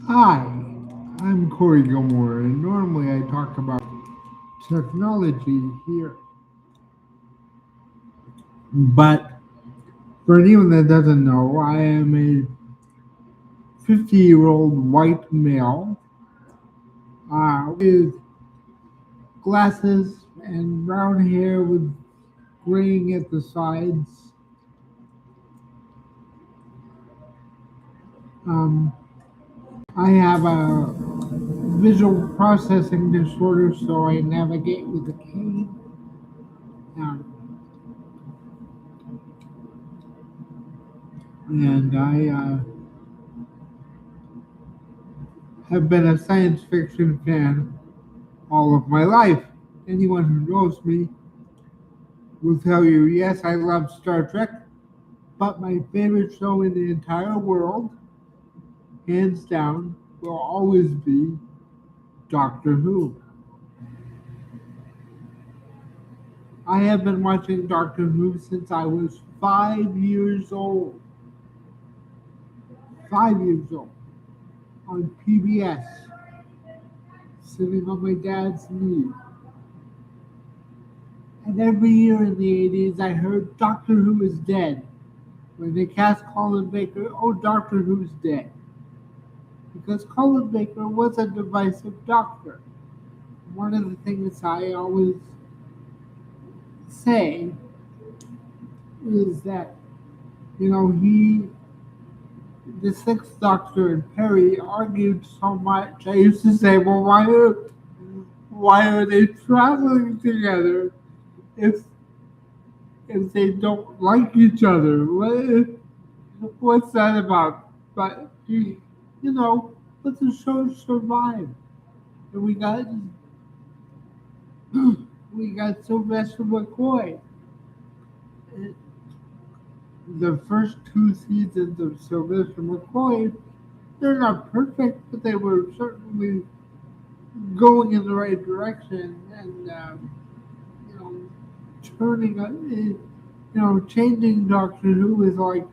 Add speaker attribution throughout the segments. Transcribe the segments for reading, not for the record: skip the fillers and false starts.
Speaker 1: Hi, I'm Corey Gilmore, and normally I talk about technology here. But for anyone that doesn't know, I am a 50-year-old white male with glasses and brown hair with graying at the sides. Um, I have a visual processing disorder, so I navigate with a cane. Um, and I have been a science fiction fan all of my life. Anyone who knows me will tell you, yes, I love Star Trek, but my favorite show in the entire world, hands down, will always be Doctor Who. I have been watching Doctor Who since I was 5 years old. 5 years old. On PBS, sitting on my dad's knee. And every year in the 80s, I heard Doctor Who is dead. When they cast Colin Baker, oh, Doctor Who's dead. Because Colin Baker was a divisive doctor. One of the things I always say is that, the Sixth Doctor and Perry argued so much. I used to say, well, why are they traveling together if if they don't like each other? What's that about? But let the show survive. And we got Sylvester McCoy. The first two seasons of Sylvester McCoy, they're not perfect, but they were certainly going in the right direction. And you know, changing Doctor Who is like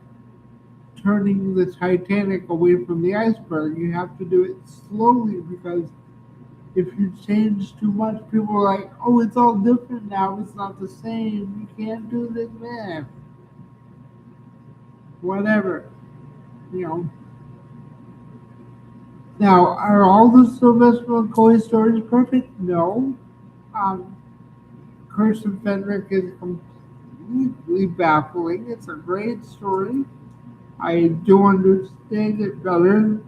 Speaker 1: turning the Titanic away from the iceberg. You have to do it slowly because if you change too much, people are like, "Oh, it's all different now. It's not the same. You can't do this, man." Whatever, you know. Now, are all the Sylvester McCoy stories perfect? No. Um, Kirsten Fenrick is completely baffling. It's a great story. I do understand it better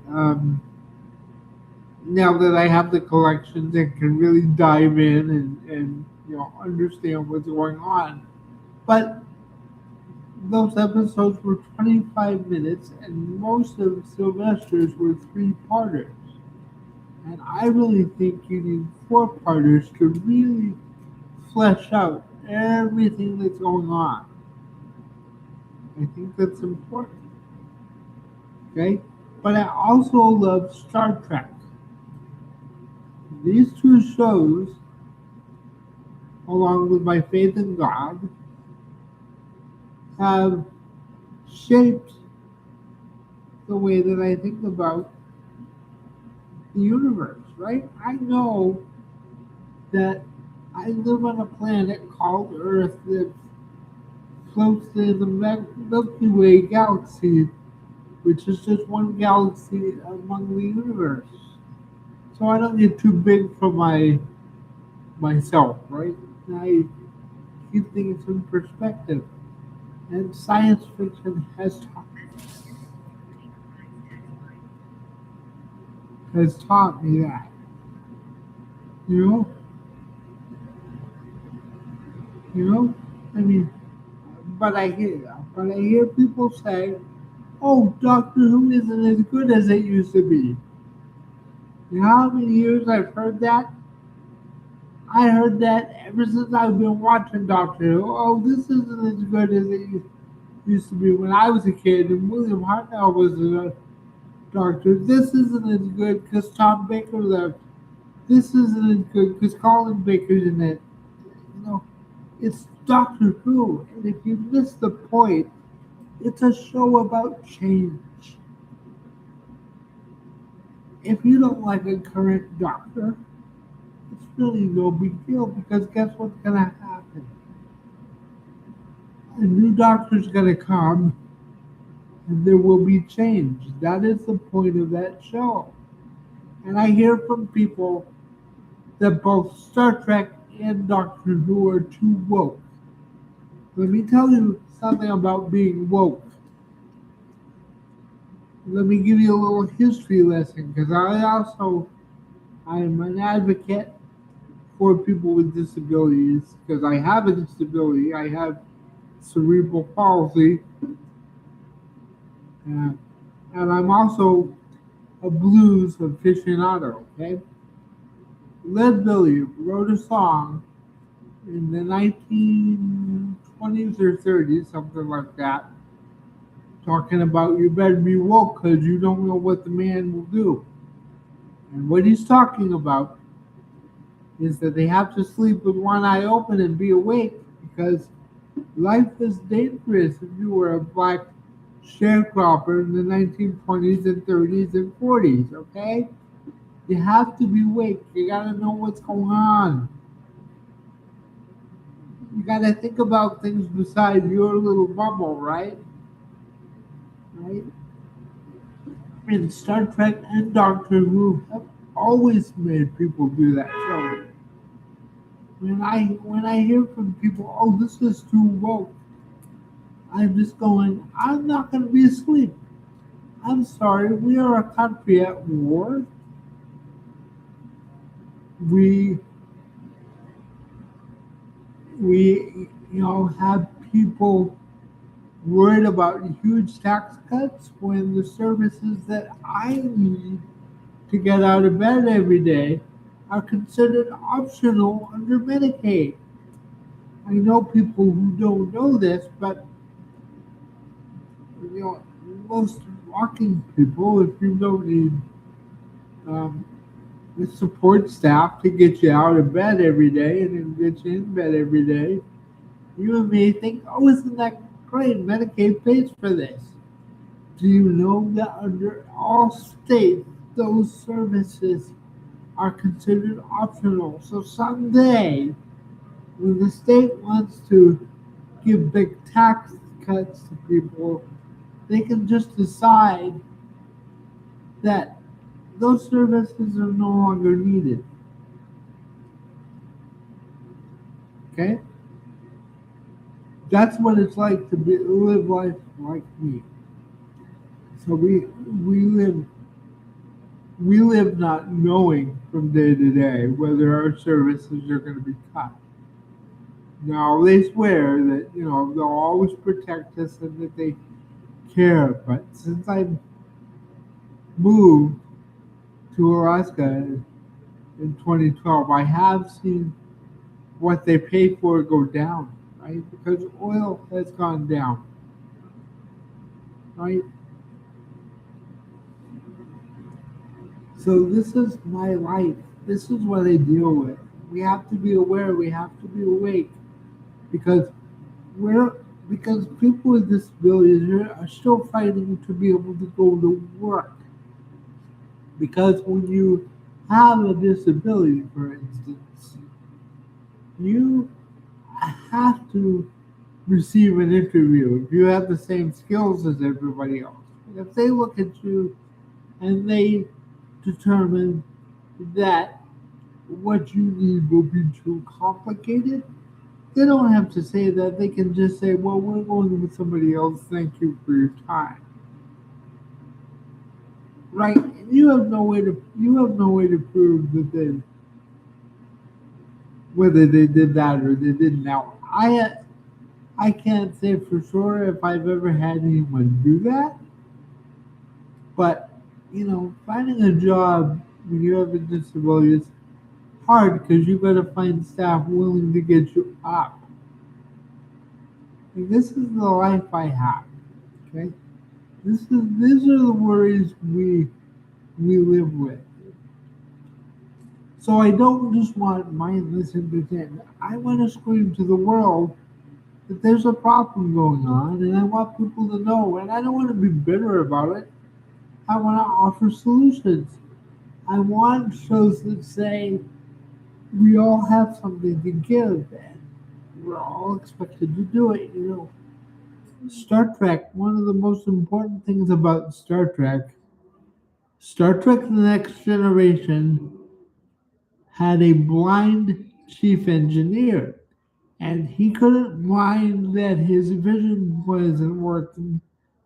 Speaker 1: now that I have the collections and can really dive in and understand what's going on. But those episodes were 25 minutes, and most of Sylvester's were three-parters. And I really think you need four-parters to really flesh out everything that's going on. I think that's important. Okay? But I also love Star Trek. These two shows, along with my faith in God, have shaped the way that I think about the universe, right? I know that I live on a planet called Earth that floats in the Milky Way galaxy, which is just one galaxy among the universe. So I don't get too big for myself, right? I keep things in perspective. And science fiction has taught me that. You know, you know. I mean, but I hear people say, "Oh, Doctor Who isn't as good as it used to be." You know how many years I've heard that? I heard that ever since I've been watching Doctor Who. Oh, this isn't as good as it used to be when I was a kid, and William Hartnell was a doctor. This isn't as good because Tom Baker left. This isn't as good because Colin Baker's in it. You know, it's Doctor Who, and if you miss the point, it's a show about change. if you don't like a current doctor, it's really no big deal because guess what's going to happen? A new doctor's going to come and there will be change. That is the point of that show. And I hear from people that both Star Trek and Doctor Who are too woke. Let me tell you something about being woke. Let me give you a little history lesson because I am an advocate for people with disabilities because I have a disability. I have cerebral palsy, and, and I'm also a blues aficionado. Okay, Led Billy wrote a song in the 1920s or 30s, something like that, talking about you better be woke because you don't know what the man will do. And what he's talking about is that they have to sleep with one eye open and be awake because life is dangerous if you were a black sharecropper in the 1920s and 30s and 40s, okay? You have to be awake. You gotta know what's going on. You gotta think about things beside your little bubble, right? Right? And Star Trek and Doctor Who have always made people do that. So when I hear from people, oh, this is too woke, I'm just going, I'm not going to be asleep. I'm sorry, we are a country at war. We we have people worried about huge tax cuts when the services that I need to get out of bed every day are considered optional under Medicaid. I know people who don't know this, but you know, most walking people, if you don't need um, the support staff to get you out of bed every day and then get you in bed every day, you and me think, oh, isn't that great? Medicaid pays for this. Do you know that under all states, those services are considered optional? So someday, when the state wants to give big tax cuts to people, they can just decide that those services are no longer needed. Okay? That's what it's like to live life like me. So we live not knowing from day to day whether our services are going to be cut. Now they swear that they'll always protect us and that they care, but since I moved to Alaska in 2012, I have seen what they pay for go down, right? Because oil has gone down, right? So this is my life. This is what I deal with. We have to be aware. We have to be awake because we're because people with disabilities are still fighting to be able to go to work. Because when you have a disability, for instance, you have to receive an interview if you have the same skills as everybody else. If they look at you and they determine that what you need will be too complicated, they don't have to say that. They can just say, well, we're going with somebody else. Thank you for your time. Right? You have no way to prove that they whether they did that or they didn't. Now I can't say for sure if I've ever had anyone do that, but finding a job when you have a disability is hard because you got to find staff willing to get you up. And this is the life I have. Okay, these are the worries we live with. So I don't just want mindless entertainment. I want to scream to the world that there's a problem going on, and I want people to know. And I don't want to be bitter about it. I want to offer solutions. I want shows that say we all have something to give and we're all expected to do it, you know. Star Trek, one of the most important things about Star Trek The Next Generation had a blind chief engineer, and he couldn't mind that his vision wasn't working.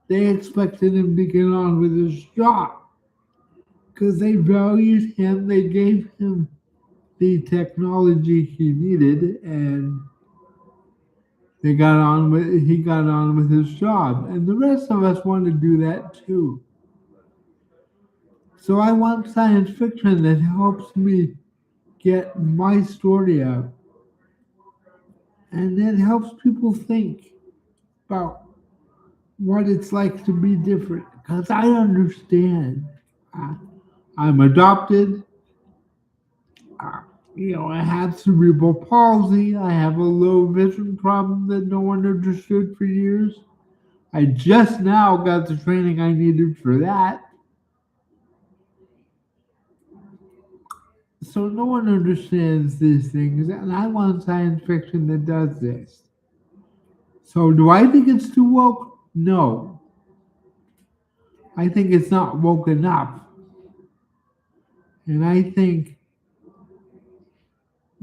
Speaker 1: They expected him to get on with his job because they valued him, they gave him the technology he needed, and he got on with his job. And the rest of us want to do that too. So I want science fiction that helps me get my story out and that helps people think about what it's like to be different. Because I understand. Uh, I'm adopted. Uh, I have cerebral palsy. I have a low vision problem that no one understood for years. I just now got the training I needed for that. So no one understands these things, and I want science fiction that does this. So do I think it's too woke? No. I think it's not woke enough. And I think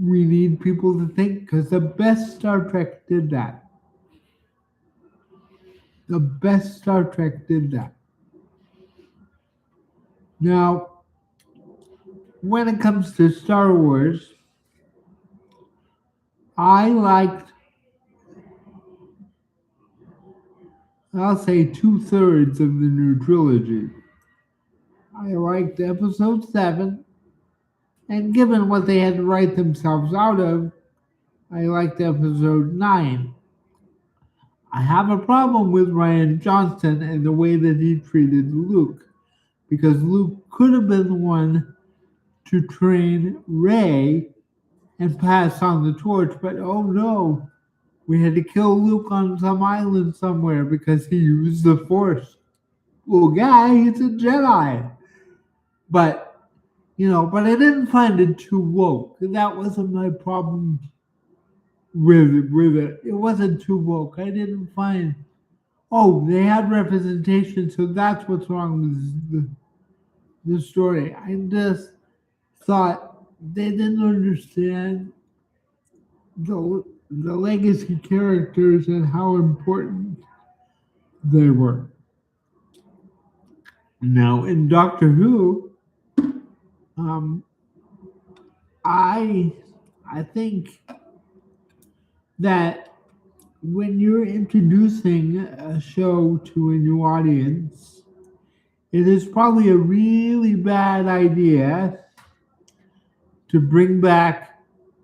Speaker 1: we need people to think because the best Star Trek did that. The best Star Trek did that. Now, when it comes to Star Wars, I liked, I'll say, two-thirds of the new trilogy. I liked episode 7, and given what they had to write themselves out of, I liked episode 9. I have a problem with Ryan Johnson and the way that he treated Luke, because Luke could have been the one to train Rey and pass on the torch, but oh no, we had to kill Luke on some island somewhere because he used the Force. Well, guy, he's a Jedi. But, but I didn't find it too woke. That wasn't my problem with it. It wasn't too woke. I didn't find, oh, they had representation, so that's what's wrong with the story. I just thought they didn't understand the legacy characters and how important they were. Now in Doctor Who, um, I I think that when you're introducing a show to a new audience, it is probably a really bad idea to bring back,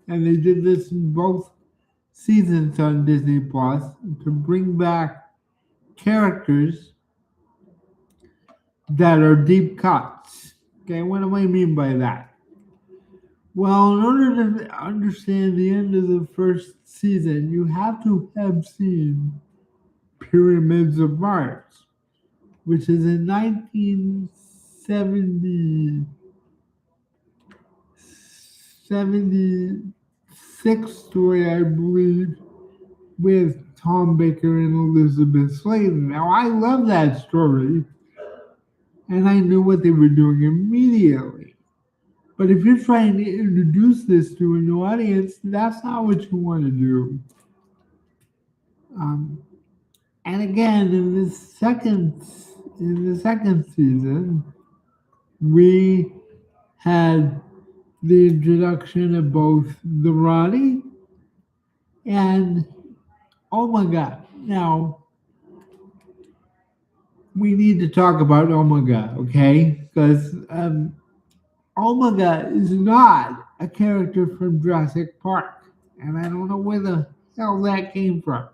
Speaker 1: and they did this in both seasons on Disney Plus, to bring back characters that are deep cuts. Okay, what do I mean by that? Well, in order to understand the end of the first season, you have to have seen Pyramids of Mars, which is a 1976 story, I believe, with Tom Baker and Elizabeth Sladen. Now, I love that story, and I knew what they were doing immediately. But if you're trying to introduce this to a new audience, that's not what you want to do. Um, and again, in the second season, we had the introduction of both the Ronnie and Omega. Now, we need to talk about Omega, okay? Because Omega is not a character from Jurassic Park, and I don't know where the hell that came from.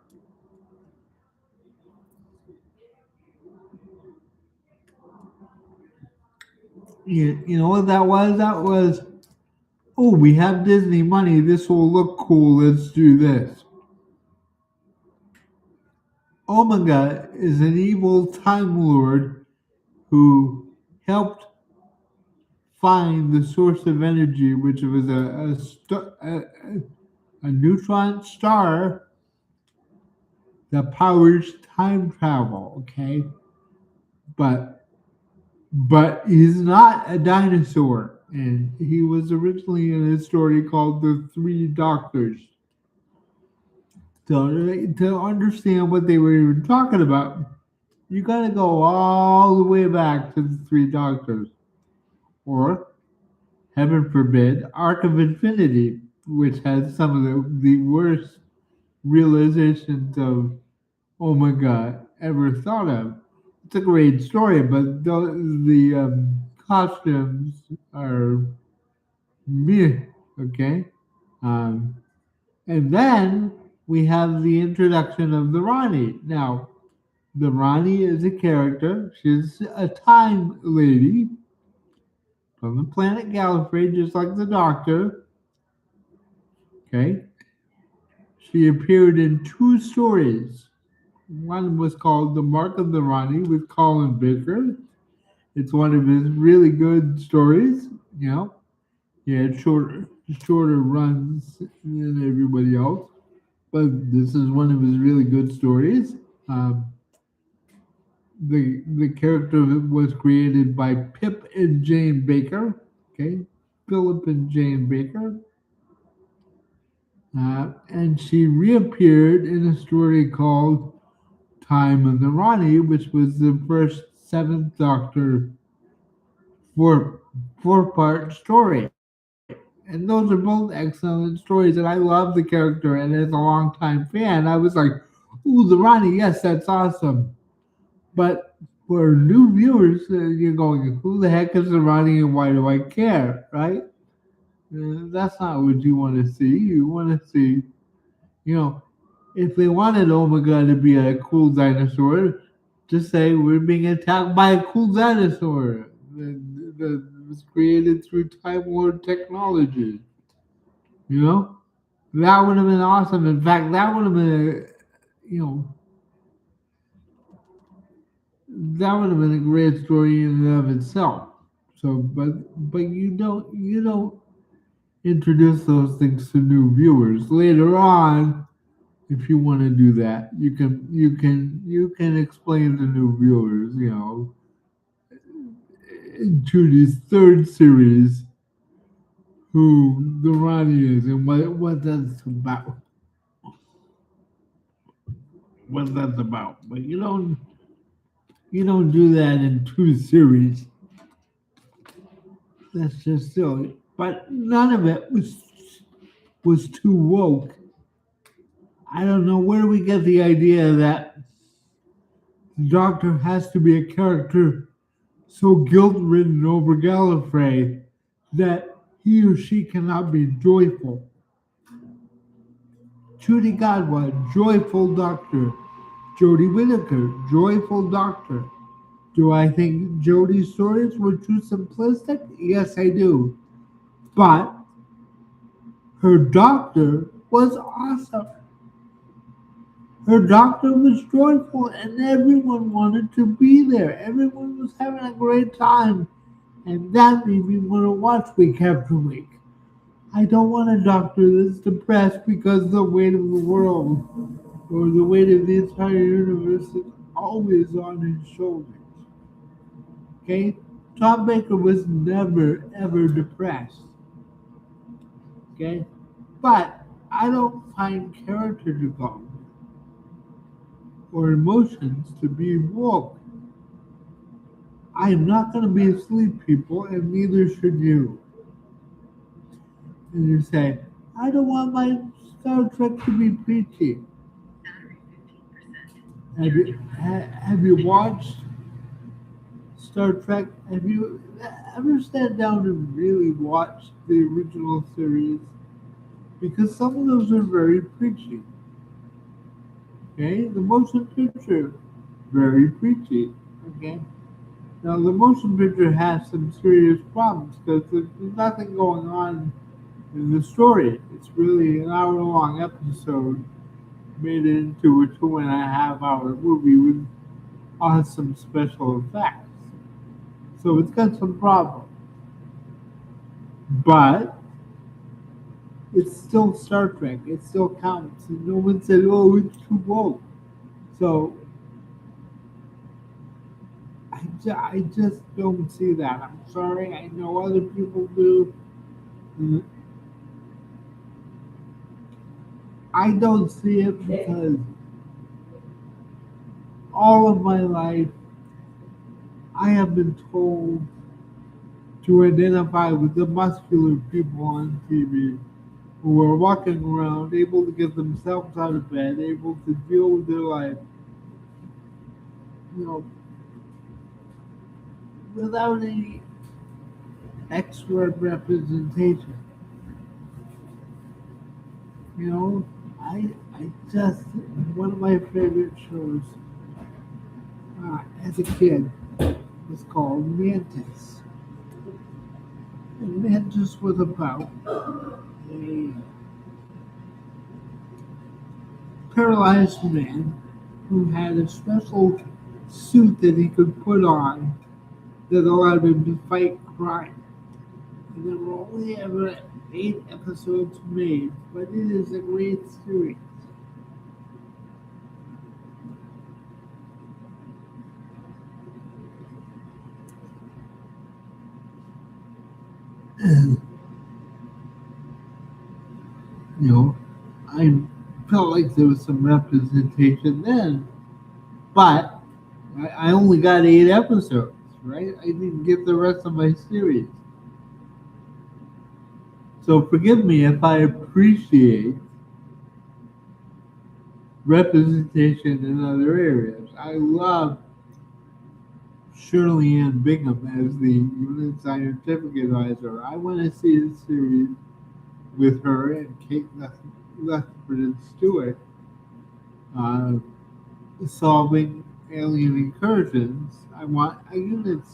Speaker 1: You know what that was? That was, oh, we have Disney money. This will look cool. Let's do this. Omega is an evil Time Lord who helped find the source of energy, which was a neutron star that powers time travel. Okay, but he's not a dinosaur, and he was originally in a story called The Three Doctors. So to understand what they were even talking about, you got to go all the way back to The Three Doctors, or heaven forbid, Arc of Infinity, which has some of the worst realizations of oh my god ever thought of. It's a great story, but the costumes are meh. Okay, um, and then we have the introduction of the Ronnie. Now, the Ronnie is a character. She's a time lady from the planet Gallifrey, just like the Doctor. Okay, she appeared in two stories. One was called The Mark of the Ronnie with Colin Baker. It's one of his really good stories. You know, he had shorter runs than everybody else, but this is one of his really good stories. Um, the character was created by Pip and Jane Baker. Okay, Philip and Jane Baker, and she reappeared in a story called Time of the Ronnie, which was the first Seventh Doctor four four-part story. And those are both excellent stories, and I love the character. And as a longtime fan, I was like, "Ooh, the Ronnie, yes, that's awesome." But for new viewers, you're going, "Who the heck is the Ronnie, and why do I care?" Right? That's not what you want to see. You want to see, you know, if they wanted Omega to be a cool dinosaur, just say we're being attacked by a cool dinosaur that was created through Time Lord technology. You know, that would have been awesome. In fact, that would have been, you know, that would have been a great story in and of itself. So, but you don't introduce those things to new viewers later on. If you want to do that, you can explain to new viewers, you know, into this third series who the Ronnie is and what that's about. What that's about. But you don't do that in two series. That's just silly. But none of it was too woke. I don't know where we get the idea that the Doctor has to be a character so guilt-ridden over Gallifrey that he or she cannot be joyful. Judy Godwin, joyful Doctor. Jodie Whittaker, joyful Doctor. Do I think Jodie's stories were too simplistic? Yes, I do. But her doctor was awesome. Her doctor was joyful and everyone wanted to be there. Everyone was having a great time. And that made me want to watch week after week. I don't want a doctor that's depressed because the weight of the world or the weight of the entire universe is always on his shoulders. Okay? Tom Baker was never ever depressed. Okay? But I don't find character development or emotions to be woke. I am not going to be asleep, people, and neither should you. And you say, I don't want my Star Trek to be preachy. Have you watched Star Trek? Have you ever sat down and really watched the original series? Because some of those are very preachy. Okay, the motion picture, very preachy. Okay, now the motion picture has some serious problems because there's nothing going on in the story. It's really an hour-long episode made into a 2.5-hour movie with awesome special effects. So it's got some problems. but it's still Star Trek. It still counts. And no one said, "Oh, it's too woke." So I just don't see that. I'm sorry. I know other people do. Mm, I don't see it because all of my life I have been told to identify with the muscular people on TV who are walking around, able to get themselves out of bed, able to deal with their life, you know, without any extra representation. You know, I just one of my favorite shows as a kid was called Mantis. And Mantis was about a paralyzed man who had a special suit that he could put on that allowed him to fight crime. And there were only ever 8 episodes made, but it is a great series. And, you know, I felt like there was some representation then, but I only got 8 episodes, right? I didn't get the rest of my series. So forgive me if I appreciate representation in other areas. I love Shirley Ann Bingham as the unit scientific advisor. I want to see a series with her and Kate Lethbridge and Stewart uh, solving alien incursions. I want a unit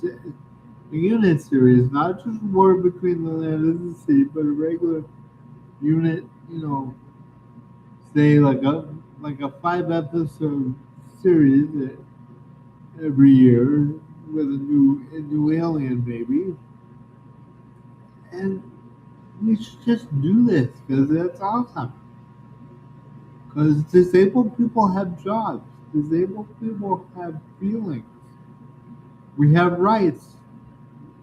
Speaker 1: series, not just war between the land and the sea, but a regular unit. You know, say like a 5 episode series every year with a new alien maybe, and we should just do this because that's awesome. Because disabled people have jobs. Disabled people have feelings. We have rights.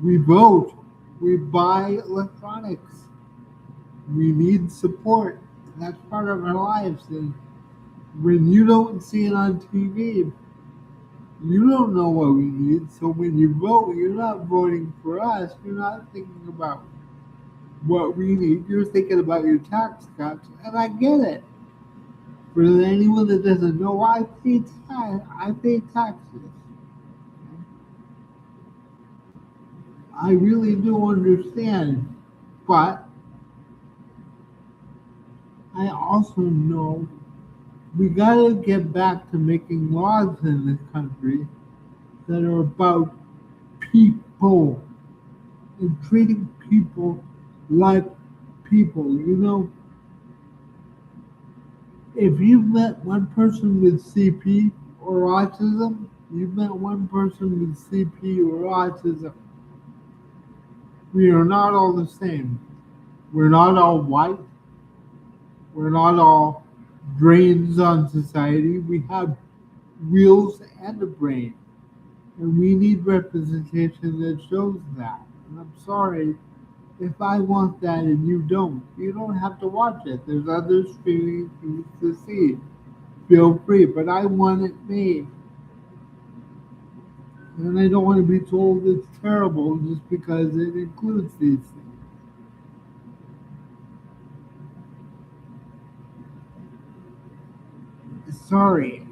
Speaker 1: We vote. We buy electronics. We need support. That's part of our lives. And when you don't see it on TV, you don't know what we need. So when you vote, you're not voting for us. You're not thinking about what we need. You're thinking about your tax cuts. And I get it. For anyone that doesn't know, I pay taxes. I really do understand, but I also know we gotta get back to making laws in this country that are about people and treating people like people. You know, if you've met one person with CP or autism, you've met one person with CP or autism. We are not all the same. We're not all white. We're not all drains on society. We have wheels and a brain. And we need representation that shows that. And I'm sorry if I want that and you don't. You don't have to watch it. There's other streaming things to see. Feel free, but I want it made. And I don't want to be told it's terrible just because it includes these things. Sorry,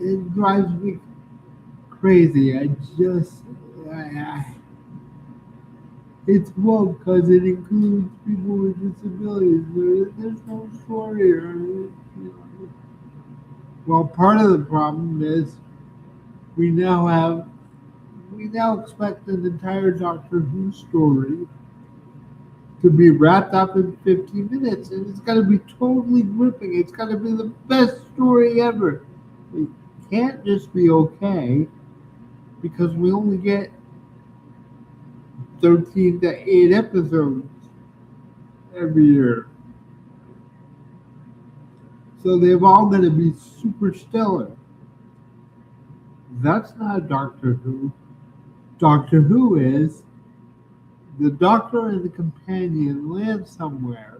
Speaker 1: it drives me crazy. It's woke because it includes people with disabilities. There's no story or, you know. Well, part of the problem is we now have, we now expect an entire Doctor Who story to be wrapped up in 15 minutes, and it's got to be totally gripping. It's got to be the best story ever. It can't just be okay because we only get 13 to 8 episodes. every year. So they've all got to be super stellar. That's not Doctor Who. Doctor Who is the Doctor and the companion land somewhere.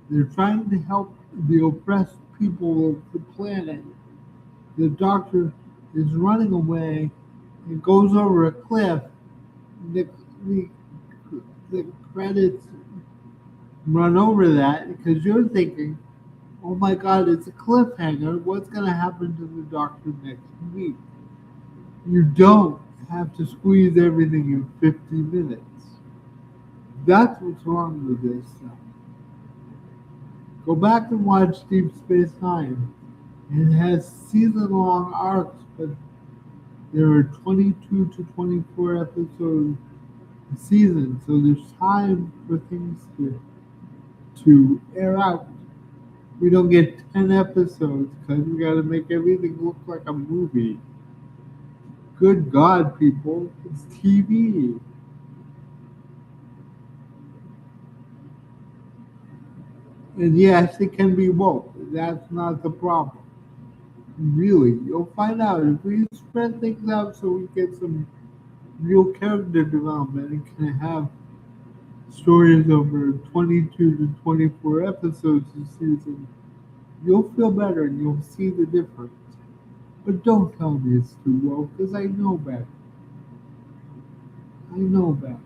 Speaker 1: They're trying to help the oppressed people of the planet. The Doctor is running away and goes over a cliff. The, the, the credits run over that because you're thinking, oh my god, it's a cliffhanger. What's going to happen to the Doctor next week? You don't have to squeeze everything in 50 minutes. That's what's wrong with this stuff. Go back and watch Deep Space Nine. It has season long arcs, but there are 22 to 24 episodes a season, so there's time for things to air out. We don't get 10 episodes because we got to make everything look like a movie. Good God, people, it's TV. And yes, it can be woke. That's not the problem. Really, you'll find out if we spread things out so we get some real character development and can have stories over 22 to 24 episodes a season, you'll feel better and you'll see the difference. But don't tell me it's too woke because I know better. I know better.